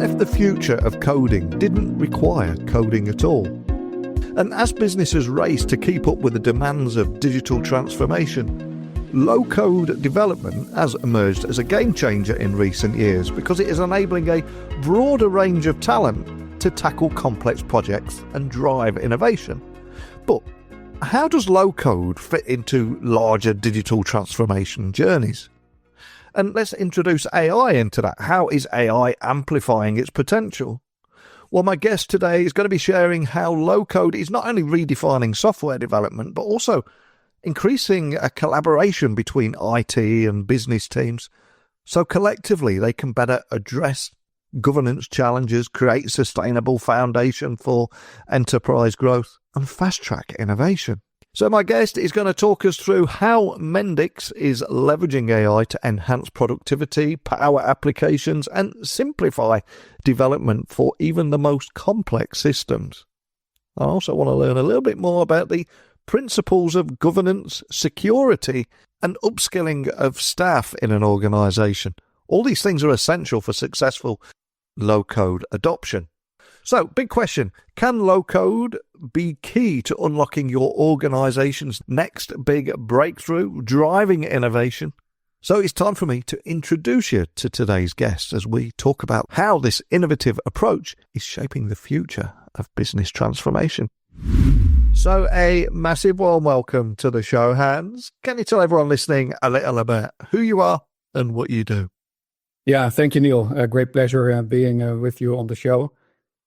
What if the future of coding didn't require coding at all? And as businesses race to keep up with the demands of digital transformation, low-code development has emerged as a game changer in recent years because it is enabling a broader range of talent to tackle complex projects and drive innovation. But how does low-code fit into larger digital transformation journeys? And let's introduce AI into that. How is AI amplifying its potential? Well, my guest today is going to be sharing how low-code is not only redefining software development, but also increasing a collaboration between IT and business teams, so collectively they can better address governance challenges, create a sustainable foundation for enterprise growth, and fast-track innovation. So my guest is going to talk us through how Mendix is leveraging AI to enhance productivity, power applications, and simplify development for even the most complex systems. I also want to learn a little bit more about the principles of governance, security, and upskilling of staff in an organization. All these things are essential for successful low-code adoption. So, big question, can low-code be key to unlocking your organization's next big breakthrough, driving innovation? So it's time for me to introduce you to today's guest as we talk about how this innovative approach is shaping the future of business transformation. So a massive warm welcome to the show, Hans. Can you tell everyone listening a little about who you are and what you do? Yeah, thank you, Neil. A great pleasure being with you on the show.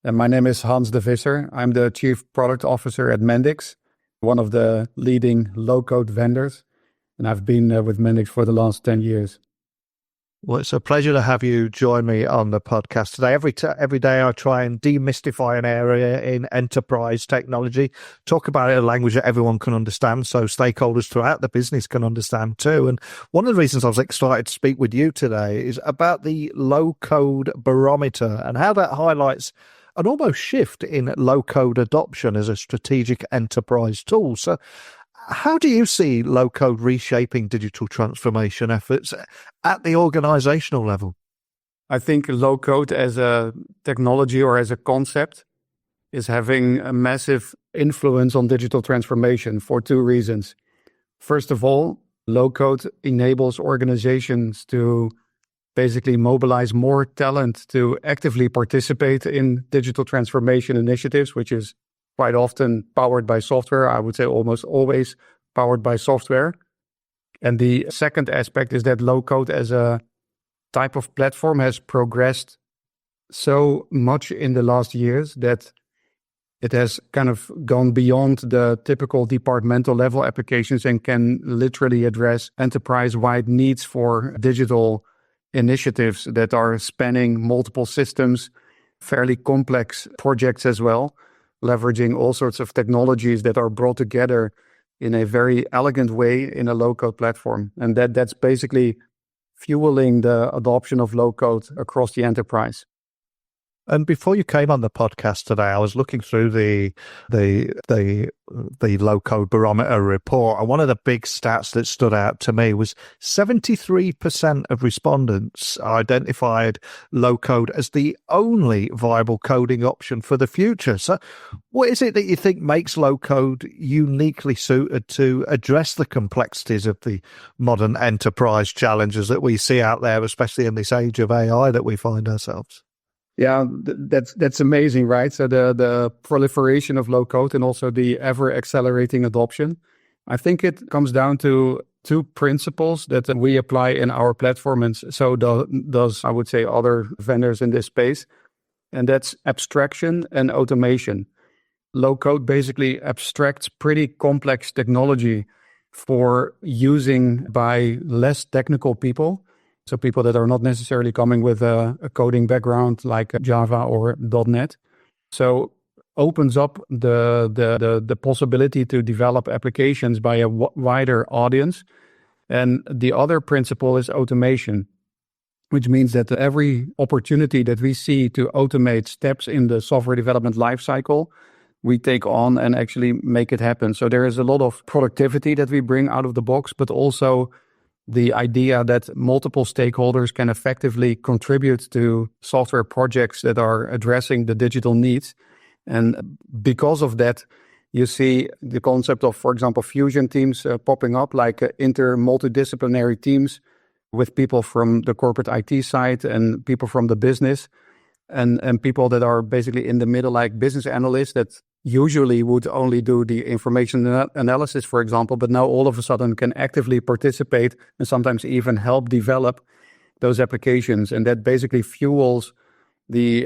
And my name is Hans de Visser. I'm the Chief Product Officer at Mendix, one of the leading low-code vendors. And I've been with Mendix for the last 10 years. Well, it's a pleasure to have you join me on the podcast today. Every day I try and demystify an area in enterprise technology, talk about it in a language that everyone can understand, so stakeholders throughout the business can understand too. And one of the reasons I was excited to speak with you today is about the low-code barometer and how that highlights an almost shift in low-code adoption as a strategic enterprise tool. So how do you see low-code reshaping digital transformation efforts at the organizational level? I think low-code as a technology or as a concept is having a massive influence on digital transformation for two reasons. First of all, low-code enables organizations to basically mobilize more talent to actively participate in digital transformation initiatives, which is quite often powered by software. I would say almost always powered by software. And the second aspect is that low-code as a type of platform has progressed so much in the last years that it has kind of gone beyond the typical departmental level applications and can literally address enterprise-wide needs for digital initiatives that are spanning multiple systems, fairly complex projects as well, leveraging all sorts of technologies that are brought together in a very elegant way in a low-code platform. And that's basically fueling the adoption of low-code across the enterprise. And before you came on the podcast today, I was looking through the low-code barometer report, and one of the big stats that stood out to me was 73% of respondents identified low-code as the only viable coding option for the future. So what is it that you think makes low-code uniquely suited to address the complexities of the modern enterprise challenges that we see out there, especially in this age of AI that we find ourselves? Yeah, that's amazing, right? So the proliferation of low code and also the ever accelerating adoption. I think it comes down to two principles that we apply in our platform, and so does I would say other vendors in this space, and that's abstraction and automation. Low code basically abstracts pretty complex technology for using by less technical people. So people that are not necessarily coming with a coding background like Java or .NET. So opens up the possibility to develop applications by a wider audience. And the other principle is automation, which means that every opportunity that we see to automate steps in the software development lifecycle, we take on and actually make it happen. So there is a lot of productivity that we bring out of the box, but also the idea that multiple stakeholders can effectively contribute to software projects that are addressing the digital needs. And because of that, you see the concept of, for example, fusion teams popping up, like multidisciplinary teams with people from the corporate IT side and people from the business and people that are basically in the middle, like business analysts that usually would only do the information analysis, for example, but now all of a sudden can actively participate and sometimes even help develop those applications. And that basically fuels the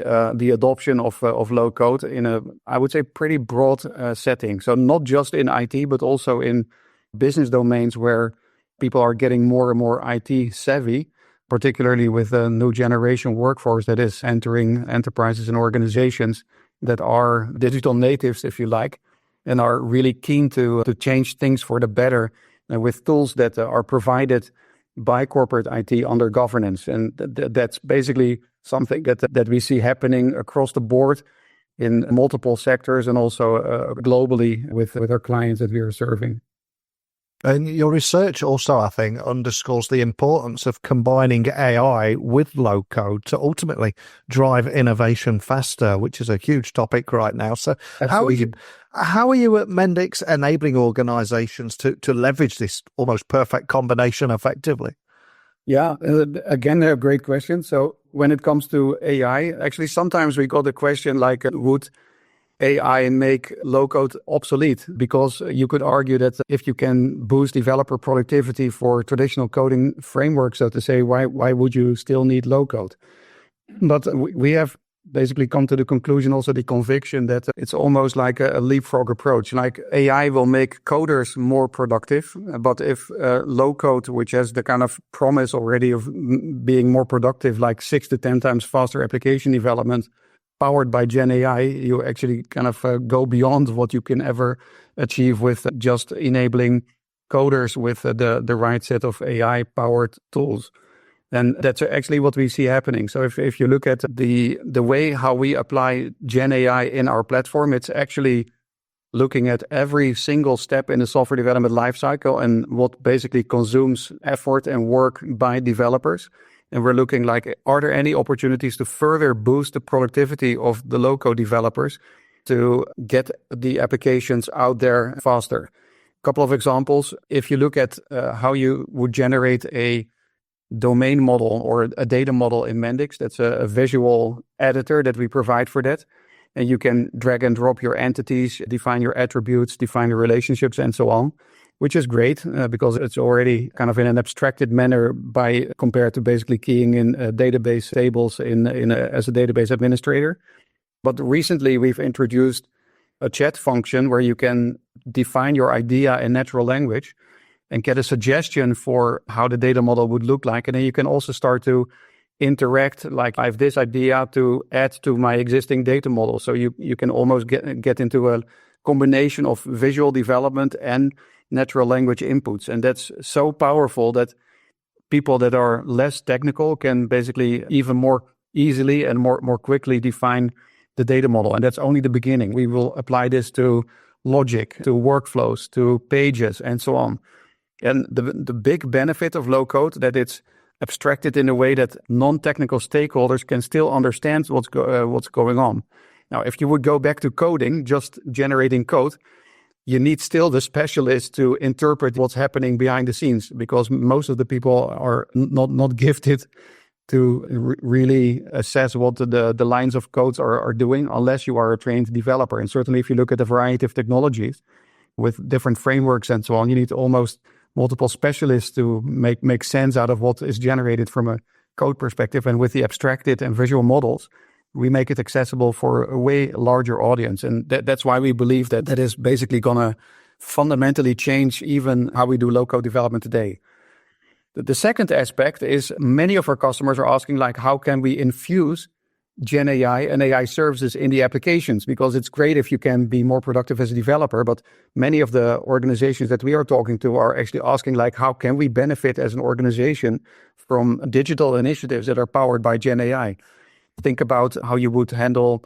adoption of low code in a, I would say, pretty broad setting. So not just in IT, but also in business domains where people are getting more and more IT savvy, particularly with the new generation workforce that is entering enterprises and organizations that are digital natives, if you like, and are really keen to change things for the better with tools that are provided by corporate IT under governance. And that's basically something that we see happening across the board in multiple sectors and also globally with our clients that we are serving. And your research also, I think, underscores the importance of combining AI with low code to ultimately drive innovation faster, which is a huge topic right now. So how are you at Mendix enabling organizations to leverage this almost perfect combination effectively? Yeah, again, a great question. So when it comes to AI, actually, sometimes we got a question like, would AI make low-code obsolete? Because you could argue that if you can boost developer productivity for traditional coding frameworks, so to say, why would you still need low-code? But we have basically come to the conclusion, also the conviction that it's almost like a leapfrog approach. Like AI will make coders more productive, but if low-code, which has the kind of promise already of being more productive, like 6 to 10 times faster application development, powered by Gen AI, you actually kind of go beyond what you can ever achieve with just enabling coders with the right set of AI-powered tools. And that's actually what we see happening. So if you look at the way how we apply Gen AI in our platform, it's actually looking at every single step in the software development lifecycle and what basically consumes effort and work by developers. And we're looking like, are there any opportunities to further boost the productivity of the low-code developers to get the applications out there faster? A couple of examples. If you look at how you would generate a domain model or a data model in Mendix, that's a visual editor that we provide for that. And you can drag and drop your entities, define your attributes, define your relationships, and so on, which is great because it's already kind of in an abstracted manner compared to basically keying in database tables as a database administrator. But recently we've introduced a chat function where you can define your idea in natural language and get a suggestion for how the data model would look like. And then you can also start to interact, like I have this idea to add to my existing data model. So you can almost get into a combination of visual development and natural language inputs. And that's so powerful that people that are less technical can basically even more easily and more quickly define the data model. And that's only the beginning. We will apply this to logic, to workflows, to pages, and so on. And the big benefit of low code that it's abstracted in a way that non-technical stakeholders can still understand what's going on. Now, if you would go back to coding, just generating code, you need still the specialist to interpret what's happening behind the scenes, because most of the people are not gifted to really assess what the lines of codes are doing unless you are a trained developer. And certainly if you look at a variety of technologies with different frameworks and so on, you need almost multiple specialists to make sense out of what is generated from a code perspective. And with the abstracted and visual models, we make it accessible for a way larger audience. And that's why we believe that is basically going to fundamentally change even how we do low-code development today. The second aspect is many of our customers are asking, like, how can we infuse Gen AI and AI services in the applications? Because it's great if you can be more productive as a developer, but many of the organizations that we are talking to are actually asking, like, how can we benefit as an organization from digital initiatives that are powered by Gen AI? Think about how you would handle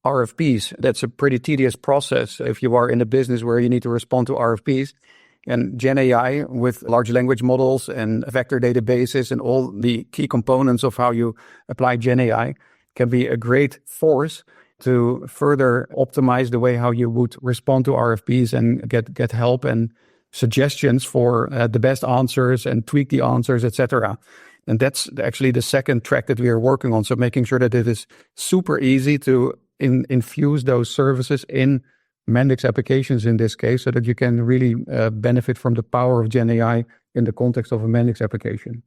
RFPs. That's a pretty tedious process if you are in a business where you need to respond to RFPs. And Gen AI with large language models and vector databases and all the key components of how you apply Gen AI can be a great force to further optimize the way how you would respond to RFPs and get help and suggestions for the best answers and tweak the answers, etc. And that's actually the second track that we are working on. So making sure that it is super easy to infuse those services in Mendix applications in this case, so that you can really benefit from the power of Gen AI in the context of a Mendix application.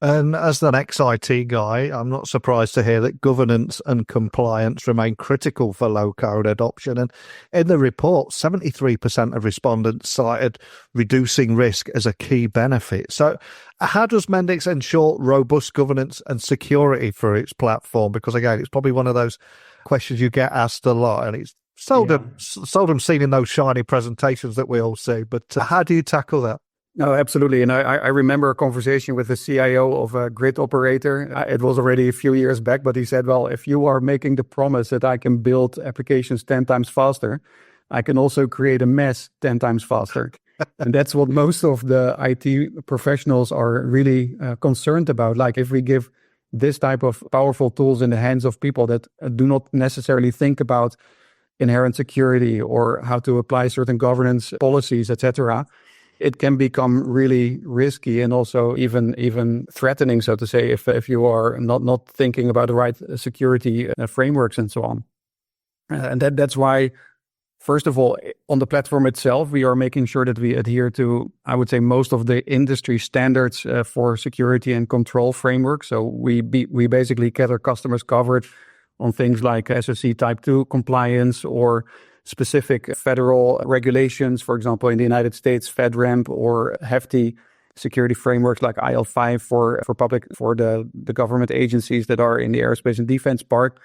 And as an ex-IT guy, I'm not surprised to hear that governance and compliance remain critical for low-code adoption. And in the report, 73% of respondents cited reducing risk as a key benefit. So how does Mendix ensure robust governance and security for its platform? Because again, it's probably one of those questions you get asked a lot, and it's seldom seen in those shiny presentations that we all see. But how do you tackle that? No, absolutely. And I remember a conversation with the CIO of a grid operator. It was already a few years back, but he said, well, if you are making the promise that I can build applications 10 times faster, I can also create a mess 10 times faster. And that's what most of the IT professionals are really concerned about. Like if we give this type of powerful tools in the hands of people that do not necessarily think about inherent security or how to apply certain governance policies, etc., it can become really risky and also even threatening, so to say, if you are not thinking about the right security frameworks and so on. And that's why, first of all, on the platform itself, we are making sure that we adhere to, I would say, most of the industry standards for security and control framework. So we basically get our customers covered on things like SOC Type 2 compliance or specific federal regulations, for example, in the United States, FedRAMP, or hefty security frameworks like IL5 for the government agencies that are in the aerospace and defense part.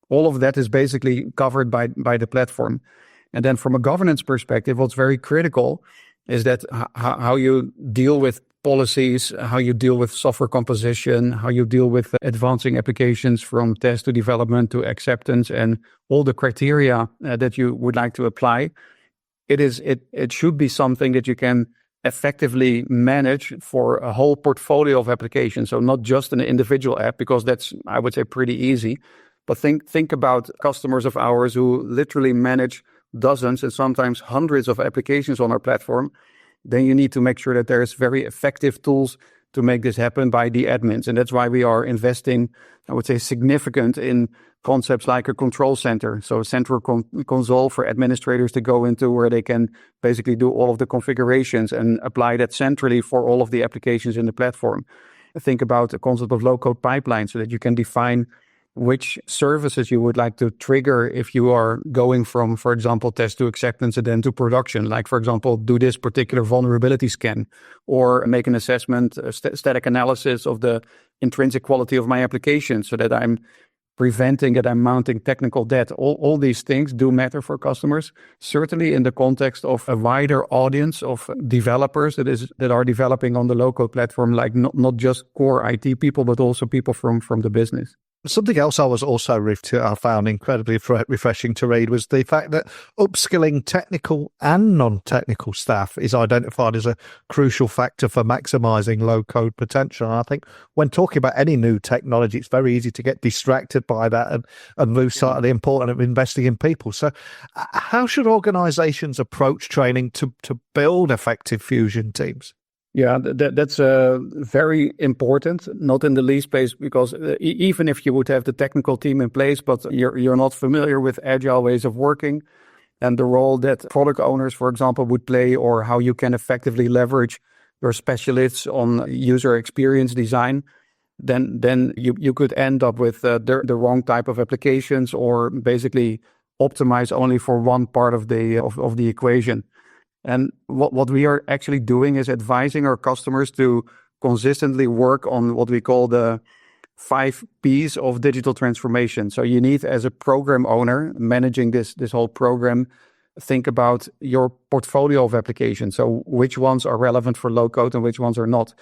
All of that is basically covered by the platform. And then from a governance perspective, what's very critical is that how you deal with policies, how you deal with software composition, how you deal with advancing applications from test to development to acceptance, and all the criteria that you would like to apply. It should be something that you can effectively manage for a whole portfolio of applications. So not just an individual app, because that's, I would say, pretty easy. But think about customers of ours who literally manage dozens and sometimes hundreds of applications on our platform. Then you need to make sure that there's very effective tools to make this happen by the admins. And that's why we are investing, I would say, significant in concepts like a control center. So a central console for administrators to go into where they can basically do all of the configurations and apply that centrally for all of the applications in the platform. Think about the concept of low-code pipeline so that you can define which services you would like to trigger if you are going from, for example, test to acceptance and then to production. Like, for example, do this particular vulnerability scan or make an assessment, static analysis of the intrinsic quality of my application so that I'm preventing that I'm mounting technical debt. All these things do matter for customers, certainly in the context of a wider audience of developers that are developing on the low-code platform, like not just core IT people, but also people from the business. Something else I was also I found incredibly refreshing to read was the fact that upskilling technical and non-technical staff is identified as a crucial factor for maximizing low-code potential. And I think when talking about any new technology, it's very easy to get distracted by that and lose sight of the importance of investing in people. So how should organizations approach training to build effective fusion teams? Yeah, that's very important, not in the least place, because even if you would have the technical team in place, but you're not familiar with agile ways of working and the role that product owners, for example, would play, or how you can effectively leverage your specialists on user experience design, then you could end up with the wrong type of applications, or basically optimize only for one part of the equation. And what we are actually doing is advising our customers to consistently work on what we call the 5 Ps of digital transformation. So you need, as a program owner managing this whole program, think about your portfolio of applications. So which ones are relevant for low code and which ones are not.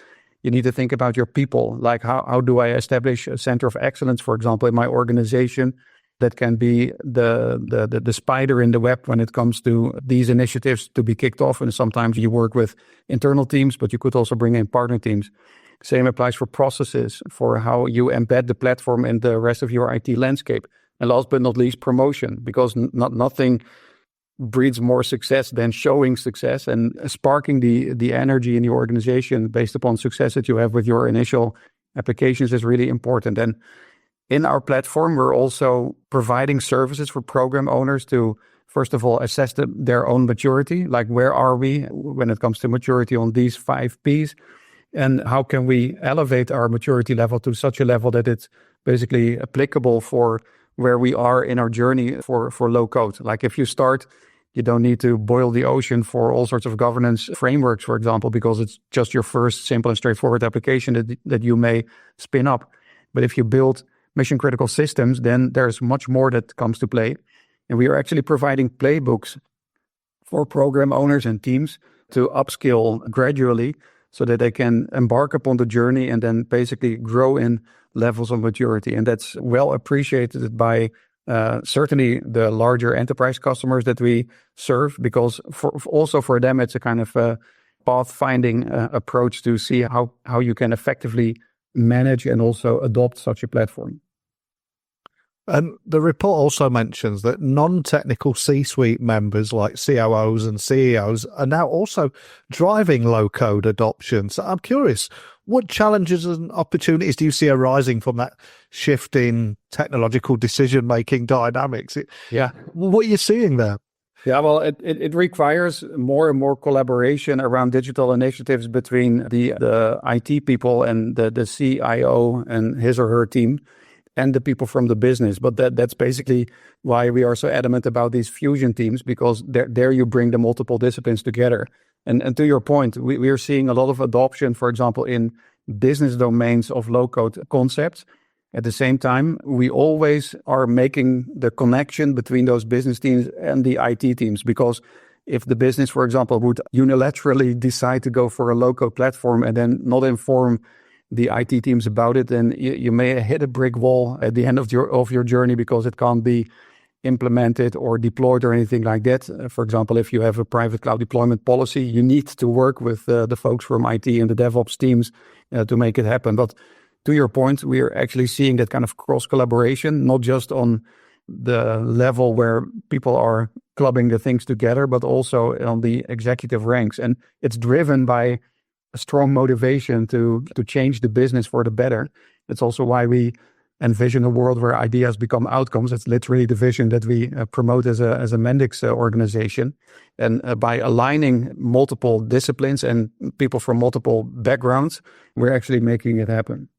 You need to think about your people, like how do I establish a center of excellence, for example, in my organization, that can be the spider in the web when it comes to these initiatives to be kicked off. And sometimes you work with internal teams, but you could also bring in partner teams. Same applies for processes, for how you embed the platform in the rest of your IT landscape. And last but not least, promotion, because nothing breeds more success than showing success and sparking the energy in your organization based upon success that you have with your initial applications is really important. And in our platform, we're also providing services for program owners to, first of all, assess their own maturity, like where are we when it comes to maturity on these 5 Ps, and how can we elevate our maturity level to such a level that it's basically applicable for where we are in our journey for low code. Like if you start, you don't need to boil the ocean for all sorts of governance frameworks, for example, because it's just your first simple and straightforward application that you may spin up. But if you build mission critical systems, then there's much more that comes to play. And we are actually providing playbooks for program owners and teams to upskill gradually so that they can embark upon the journey and then basically grow in levels of maturity. And that's well appreciated by certainly the larger enterprise customers that we serve, because also for them, it's a kind of a path-finding approach to see how you can effectively manage and also adopt such a platform. And the report also mentions that non-technical C-suite members like COOs and CEOs are now also driving low-code adoption. So I'm curious, what challenges and opportunities do you see arising from that shift in technological decision-making dynamics? What are you seeing there? Yeah, well, it requires more and more collaboration around digital initiatives between the IT people and the CIO and his or her team, and the people from the business. But that's basically why we are so adamant about these fusion teams, because there you bring the multiple disciplines together. And to your point, we are seeing a lot of adoption, for example, in business domains of low-code concepts. At the same time, we always are making the connection between those business teams and the IT teams, because if the business, for example, would unilaterally decide to go for a low-code platform and then not inform the IT teams about it, then you may hit a brick wall at the end of your journey because it can't be implemented or deployed or anything like that. For example, if you have a private cloud deployment policy, you need to work with the folks from IT and the DevOps teams to make it happen. But to your point, we are actually seeing that kind of cross collaboration, not just on the level where people are clubbing the things together, but also on the executive ranks. And it's driven by a strong motivation to change the business for the better. It's also why we envision a world where ideas become outcomes. It's literally the vision that we promote as a Mendix organization. And by aligning multiple disciplines and people from multiple backgrounds, we're actually making it happen.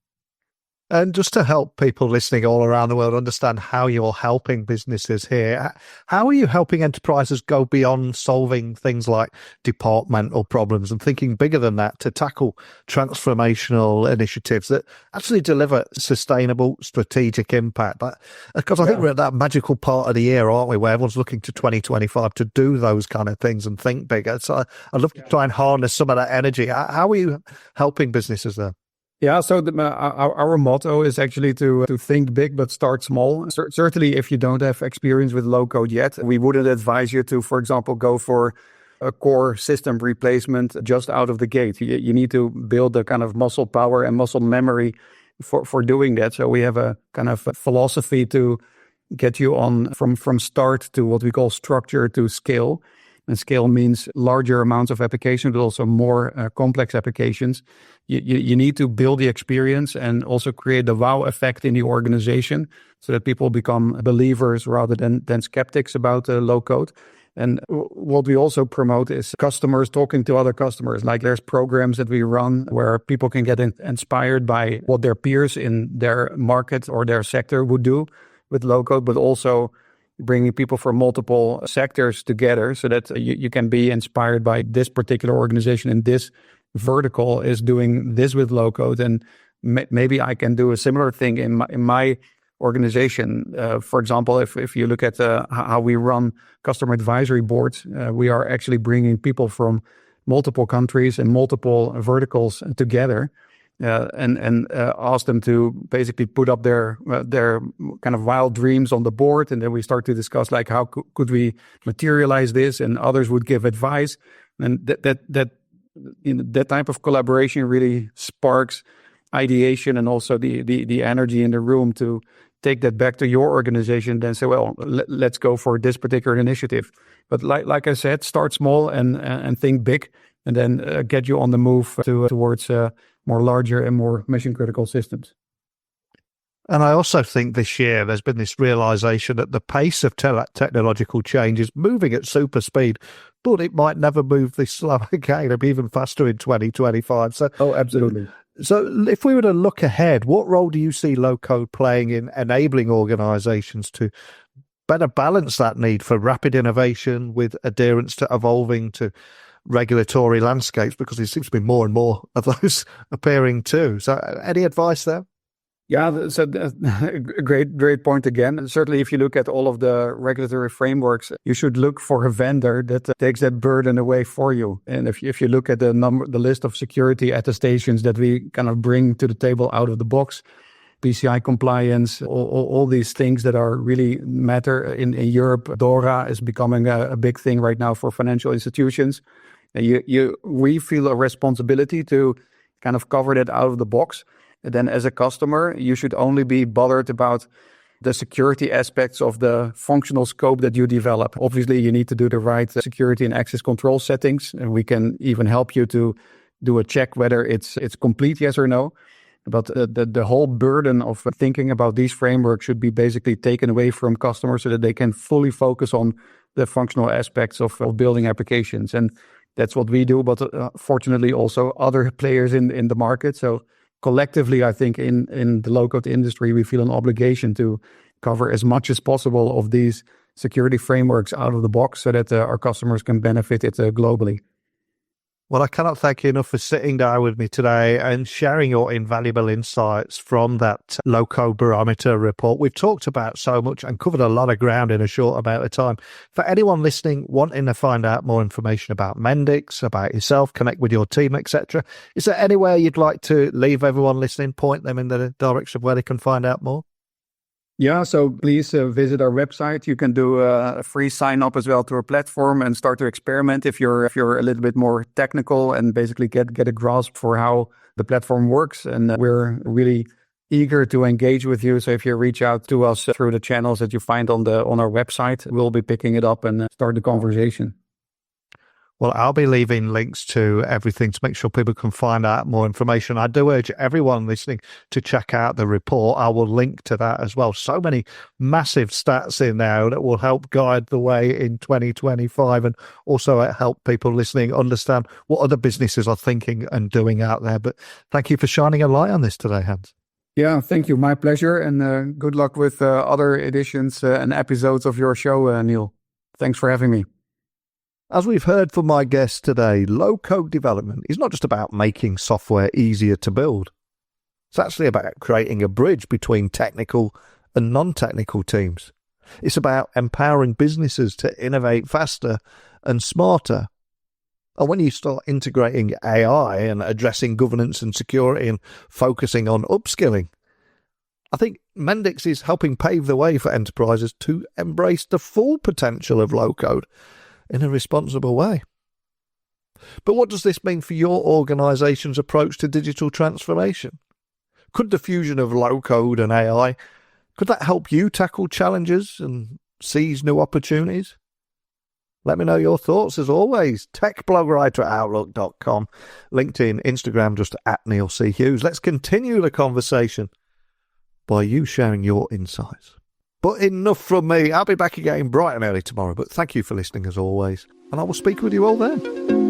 And just to help people listening all around the world understand how you're helping businesses here, how are you helping enterprises go beyond solving things like departmental problems and thinking bigger than that to tackle transformational initiatives that actually deliver sustainable strategic impact? Because I think we're at that magical part of the year, aren't we, where everyone's looking to 2025 to do those kind of things and think bigger. So I'd love to try and harness some of that energy. How are you helping businesses there? Yeah, so our motto is actually to think big but start small. Certainly, if you don't have experience with low code yet, we wouldn't advise you to, for example, go for a core system replacement just out of the gate. You need to build a kind of muscle power and muscle memory for doing that. So we have a kind of philosophy to get you on from start to what we call structure to scale. And scale means larger amounts of applications, but also more complex applications. You need to build the experience and also create the wow effect in the organization so that people become believers rather than skeptics about low code. And what we also promote is customers talking to other customers. Like there's programs that we run where people can get inspired by what their peers in their market or their sector would do with low code, but also bringing people from multiple sectors together so that you can be inspired by this particular organization in this vertical is doing this with low code. And maybe I can do a similar thing in my organization. For example, if you look at how we run customer advisory boards, we are actually bringing people from multiple countries and multiple verticals together and ask them to basically put up their kind of wild dreams on the board, and then we start to discuss like how could we materialize this, and others would give advice, and that type of collaboration really sparks ideation and also the energy in the room to take that back to your organization, then say, well, let's go for this particular initiative. But like I said, start small and think big, and then get you on the move towards more larger and more mission critical systems. And I also think this year there's been this realization that the pace of technological change is moving at super speed, but it might never move this slow again. It'll be even faster in 2025. So, absolutely. So if we were to look ahead, what role do you see low-code playing in enabling organizations to better balance that need for rapid innovation with adherence to evolving to regulatory landscapes? Because there seems to be more and more of those appearing too. So any advice there? Yeah, so a great point again. Certainly, if you look at all of the regulatory frameworks, you should look for a vendor that takes that burden away for you. And if you look at the list of security attestations that we kind of bring to the table out of the box, PCI compliance, all these things that are really matter in Europe. DORA is becoming a big thing right now for financial institutions. And we feel a responsibility to kind of cover that out of the box. And then as a customer, you should only be bothered about the security aspects of the functional scope that you develop. Obviously, you need to do the right security and access control settings, and we can even help you to do a check whether it's complete, yes or no. But the whole burden of thinking about these frameworks should be basically taken away from customers so that they can fully focus on the functional aspects of building applications. And that's what we do, but fortunately also other players in the market. So collectively, I think in the low-code industry, we feel an obligation to cover as much as possible of these security frameworks out of the box so that our customers can benefit it globally. Well, I cannot thank you enough for sitting down with me today and sharing your invaluable insights from that low-code barometer report. We've talked about so much and covered a lot of ground in a short amount of time. For anyone listening, wanting to find out more information about Mendix, about yourself, connect with your team, etc., is there anywhere you'd like to leave everyone listening, point them in the direction of where they can find out more? Yeah, so please visit our website. You can do a free sign up as well to our platform and start to experiment if you're a little bit more technical and basically get a grasp for how the platform works. And we're really eager to engage with you. So if you reach out to us through the channels that you find on our website, we'll be picking it up and start the conversation. Well, I'll be leaving links to everything to make sure people can find out more information. I do urge everyone listening to check out the report. I will link to that as well. So many massive stats in there that will help guide the way in 2025 and also help people listening understand what other businesses are thinking and doing out there. But thank you for shining a light on this today, Hans. Yeah, thank you. My pleasure. And good luck with other editions and episodes of your show, Neil. Thanks for having me. As we've heard from my guest today, low-code development is not just about making software easier to build. It's actually about creating a bridge between technical and non-technical teams. It's about empowering businesses to innovate faster and smarter. And when you start integrating AI and addressing governance and security and focusing on upskilling, I think Mendix is helping pave the way for enterprises to embrace the full potential of low-code in a responsible way. But what does this mean for your organization's approach to digital transformation? Could the fusion of low-code and AI, could that help you tackle challenges and seize new opportunities? Let me know your thoughts as always. techblogwriter@outlook.com, LinkedIn, Instagram, just @NeilC.Hughes. Let's continue the conversation by you sharing your insights. But enough from me. I'll be back again bright and early tomorrow. But thank you for listening as always. And I will speak with you all then.